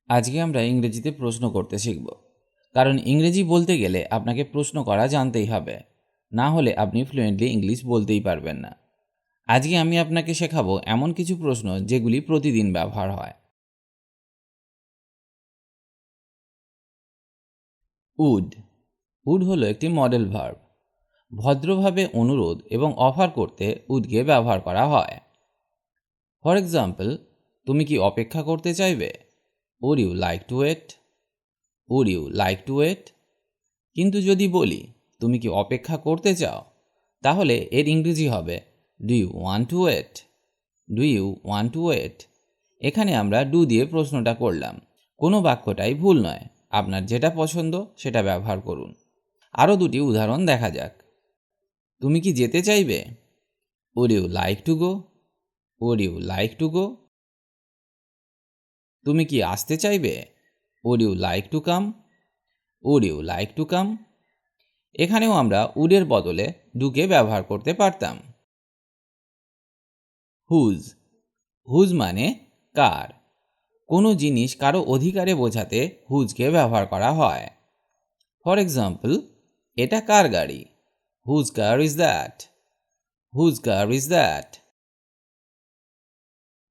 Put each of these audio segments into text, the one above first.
আজকে আমরা ইংরেজিতে প্রশ্ন করতে শিখব, কারণ ইংরেজি বলতে গেলে আপনাকে প্রশ্ন করা জানতেই হবে, না হলে আপনি ফ্লুয়েন্টলি ইংলিশ বলতেই পারবেন না। আজকে আমি আপনাকে শেখাবো এমন কিছু প্রশ্ন যেগুলি প্রতিদিন ব্যবহার হয়। উড উড হলো একটি মডেল ভার্ব। ভদ্রভাবে অনুরোধ এবং অফার করতে উডকে ব্যবহার করা হয়। ফর এক্সাম্পল, তুমি কি অপেক্ষা করতে চাইবে? Would you like to wait? Would you like to wait? কিন্তু যদি বলি তুমি কি অপেক্ষা করতে চাও, তাহলে এর ইংরেজি হবে do you want to wait? Do you want to wait? এখানে আমরা ডু দিয়ে প্রশ্নটা করলাম। কোনো বাক্যটাই ভুল নয়, আপনার যেটা পছন্দ সেটা ব্যবহার করুন। আরও দুটি উদাহরণ দেখা যাক। তুমি কি যেতে চাইবে? Would you like to go? Would you like to go? তুমি কি আসতে চাইবে? Would you like to come? Would you like to come? এখানেও আমরা উডের বদলে ডুকে ব্যবহার করতে পারতাম। হুজ হুজ মানে কার। কোনো জিনিস কারো অধিকারে বোঝাতে হুজকে ব্যবহার করা হয়। ফর এক্সাম্পল, এটা কার গাড়ি? Whose car is that? Whose car is that?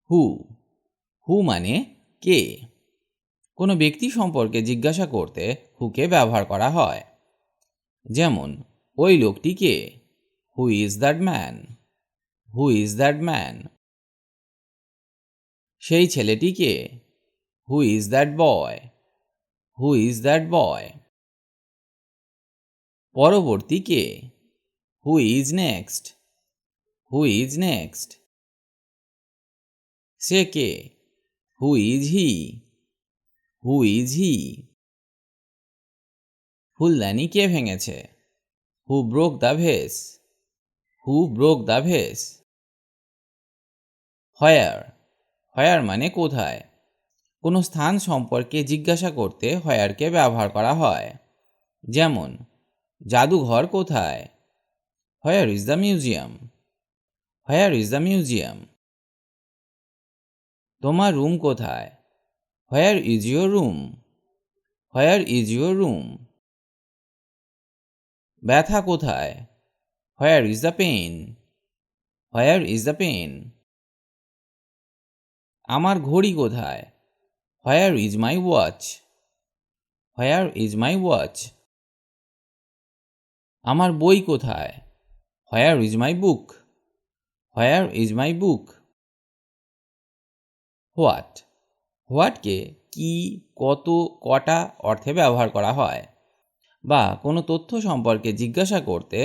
Who who মানে কে। কোনো ব্যক্তি সম্পর্কে জিজ্ঞাসা করতে হুকে ব্যবহার করা হয়। যেমন, ওই লোকটি কে? Who is that man? Who is that man? সেই ছেলেটি কে? Who is that boy? Who is that boy? পরবর্তী কে? Who is next? Who is next? সে কে? Who is he? Who is he? ফুলদানি কে ভেঙেছে? Who broke the vase? Who broke the vase? Where where মানে কোথায়। কোনো স্থান সম্পর্কে জিজ্ঞাসা করতে হোয়ারকে ব্যবহার করা হয়। যেমন, জাদুঘর কোথায়? Where is the museum? Where is the museum? তোমার রুম কোথায়? Where is your room? Where is your room? ব্যথা কোথায়? Where is the pain? Where is the pain? আমার ঘড়ি কোথায়? Where is my watch? Where is my watch? আমার বই কোথায়? Where is my book? Where is my book? What হোয়াটকে কি, কত, কটা অর্থে ব্যবহার করা হয়, বা কোনো তথ্য সম্পর্কে জিজ্ঞাসা করতে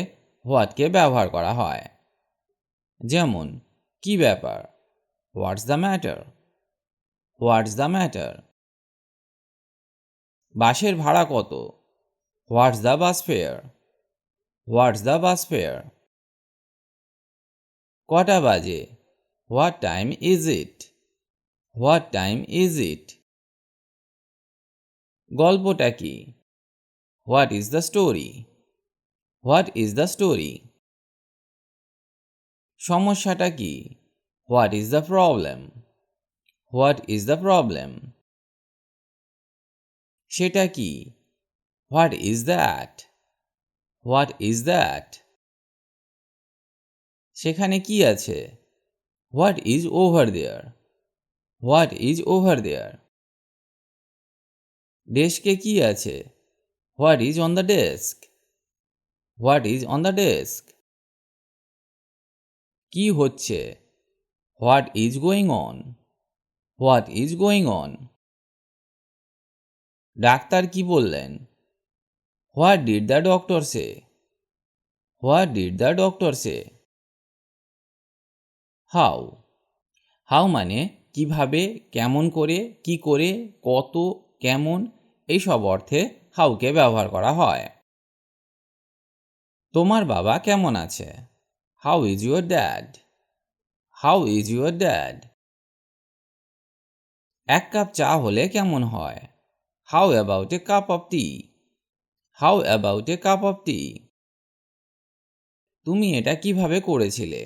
হোয়াটকে ব্যবহার করা হয়। যেমন, কি ব্যাপার? What's the matter? What's the matter? বাসের ভাড়া কত? What's the bus fare? What's the bus fare? কটা বাজে? What time is it? What time is it? গল্পটা কি? What is the story? What is the story? সমস্যাটা কি? What is the problem? What is the problem? সেটা কি? What is that? What is that? সেখানে কি আছে? What is over there? What is over দেয়ার? ডেস্কে কি আছে? What is on the desk? What is on the desk? কি হচ্ছে? What is going on? What is going on? Doctor কি বললেন? What did the doctor say? What did the doctor say? How how মানে কিভাবে, কেমন করে, কি করে, কত, কেমন, এইসব অর্থে হাউকে ব্যবহার করা হয়। তোমার বাবা কেমন আছে? How is your dad? How is your dad? এক কাপ চা হলে কেমন হয়? How about a cup of tea? How about a cup of tea? তুমি এটা কিভাবে করেছিলে?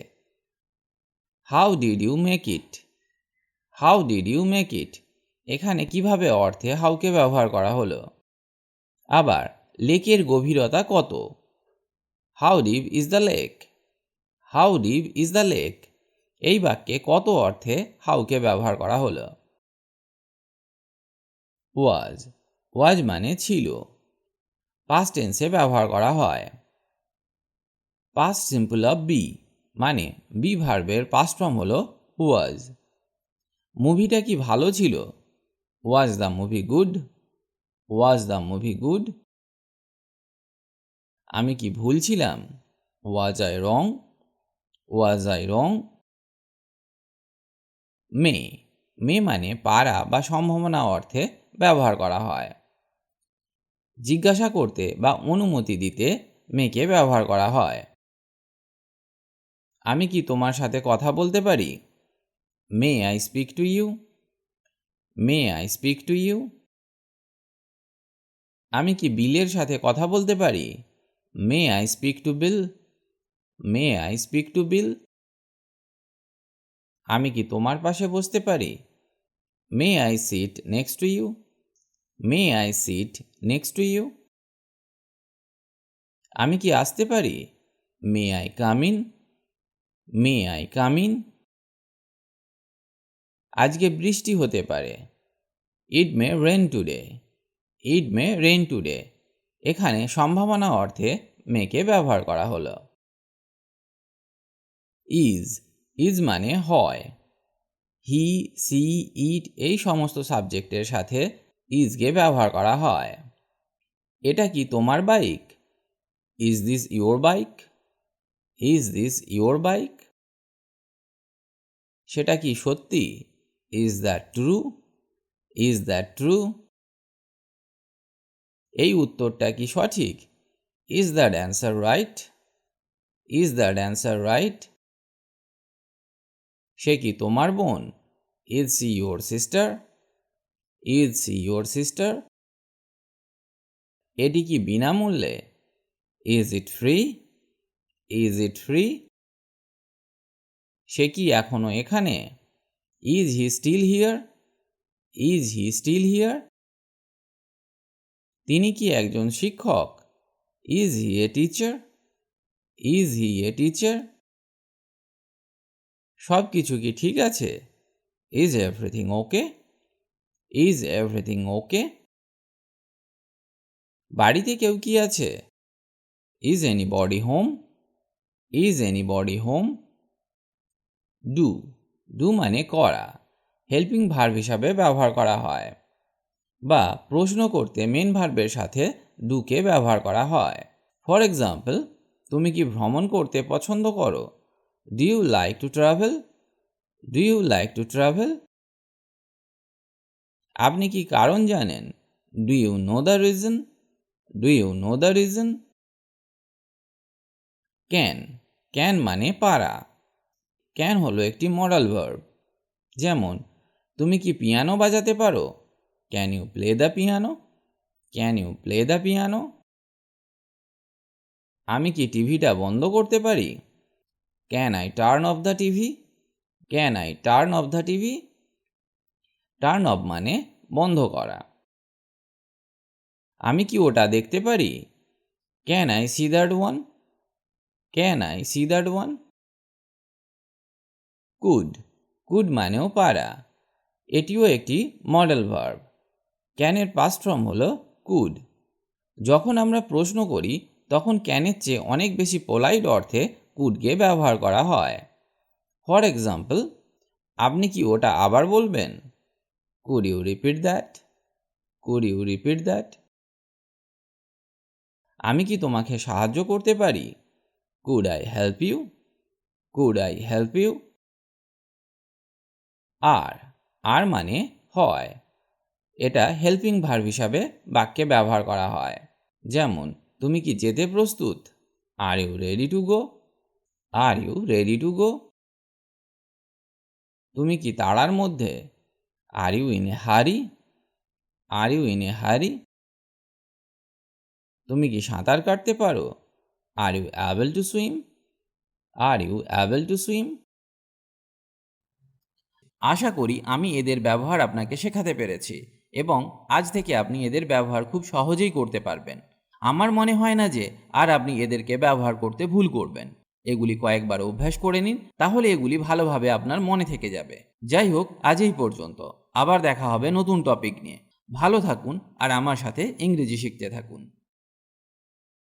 How did you make it? How did you make it? এখানে কিভাবে অর্থে হাউকে ব্যবহার করা হলো। আবার লেকের গভীরতা কত? How deep is the lake? How deep is the lake? এই বাক্যে কত অর্থে হাউকে ব্যবহার করা হলো। ওয়াজ, ওয়াজ মানে ছিল, পাস্ট টেন্সে ব্যবহার করা হয়। পাস্ট সিম্পল অফ বি মানে বি ভার্বের পাস্ট ফর্ম হলো ওয়াজ। মুভিটা কি ভালো ছিল? Was the movie good? Was the movie good? আমি কি ভুল ছিলাম? Was I wrong? Was I রং? মে, মে মানে পারা বা সম্ভাবনা অর্থে ব্যবহার করা হয়। জিজ্ঞাসা করতে বা অনুমতি দিতে মেকে ব্যবহার করা হয়। আমি কি তোমার সাথে কথা বলতে পারি? May I speak to you? May I speak to you? আমি কি বিলের সাথে কথা বলতে পারি? May I speak to Bill? May I speak to Bill? আমি কি তোমার পাশে বসতে পারি? May I sit next to you? May I sit next to you? আমি কি আসতে পারি? May I come in? May I come in? আজকে বৃষ্টি হতে পারে। It may rain today? It may rain today? এখানে সম্ভাবনা অর্থে মেকে ব্যবহার করা হলো। ইজ, ইজ মানে হয়। হি, সি, ইট এই সমস্ত সাবজেক্টের সাথে ইজকে ব্যবহার করা হয়। এটা কি তোমার bike? Is this your bike? Is this your bike? সেটা কি সত্যি? Is that true? Is that true? এই উত্তরটা কি সঠিক? Is that answer right? Is that answer right? সে কি তোমার বোন? Is she your sister? Is she your sister? এটি কি বিনামূল্যে? Is it free? Is it free? সে কি এখনো এখানে? Is he still here? Is he still here? তিনি কি একজন শিক্ষক? Is he a teacher? Is he a teacher? সব কিছু কি ঠিক আছে? Is everything okay? Is everything okay? বাড়িতে কেউ কি আছে? Is anybody home? Is anybody home? Do, do মানে করা, হেল্পিং ভার্ব হিসাবে ব্যবহার করা হয়, বা প্রশ্ন করতে মেন ভার্বের সাথে ডুকে ব্যবহার করা হয়। ফর এক্সাম্পল, তুমি কি ভ্রমণ করতে পছন্দ করো? Do you like to travel? Do you like to travel? আপনি কি কারণ জানেন? Do you know the reason? Do you know the reason? Can, can মানে পারা। ক্যান হলো একটি মডাল ভার্ব। যেমন, তুমি কি পিয়ানো বাজাতে পারো? Can you play the piano? Can you play the piano? আমি কি টিভিটা বন্ধ করতে পারি? Can I turn off the TV? Can I turn off the TV? Turn off মানে বন্ধ করা। আমি কি ওটা দেখতে পারি? Can I see that one? Can I see that one? Could, could মানেও পারা। এটিও একটি মডেল ভার্ব। ক্যানের পাস্ট ফর্ম হলো কুড। যখন আমরা প্রশ্ন করি তখন ক্যানের চেয়ে অনেক বেশি পোলাইট অর্থে কুডকে ব্যবহার করা হয়। ফর এক্সাম্পল, আপনি কি ওটা আবার বলবেন? Could you repeat that? Could you repeat that? আমি কি তোমাকে সাহায্য করতে পারি? Could I help you? Could I help you? Are, are মানে হয়। এটা হেল্পিং ভার্ব হিসাবে বাক্যে ব্যবহার করা হয়। যেমন, তুমি কি যেতে প্রস্তুত? Are you ready to go? Are you ready to go? তুমি কি তাড়ার মধ্যে? আর ইউ ইন এ হারি? আর ইউ ইন এ হারি? তুমি কি সাঁতার কাটতে পারো? Are you able to swim? Are you able to swim? আশা করি আমি এদের ব্যবহার আপনাকে শেখাতে পেরেছি এবং আজ থেকে আপনি এদের ব্যবহার খুব সহজেই করতে পারবেন। আমার মনে হয় না যে আর আপনি এদেরকে ব্যবহার করতে ভুল করবেন। এগুলি কয়েকবার অভ্যাস করে নিন, তাহলে এগুলি ভালোভাবে আপনার মনে থেকে যাবে। যাই হোক, আজ এই পর্যন্ত। আবার দেখা হবে নতুন টপিক নিয়ে। ভালো থাকুন আর আমার সাথে ইংরেজি শিখতে থাকুন।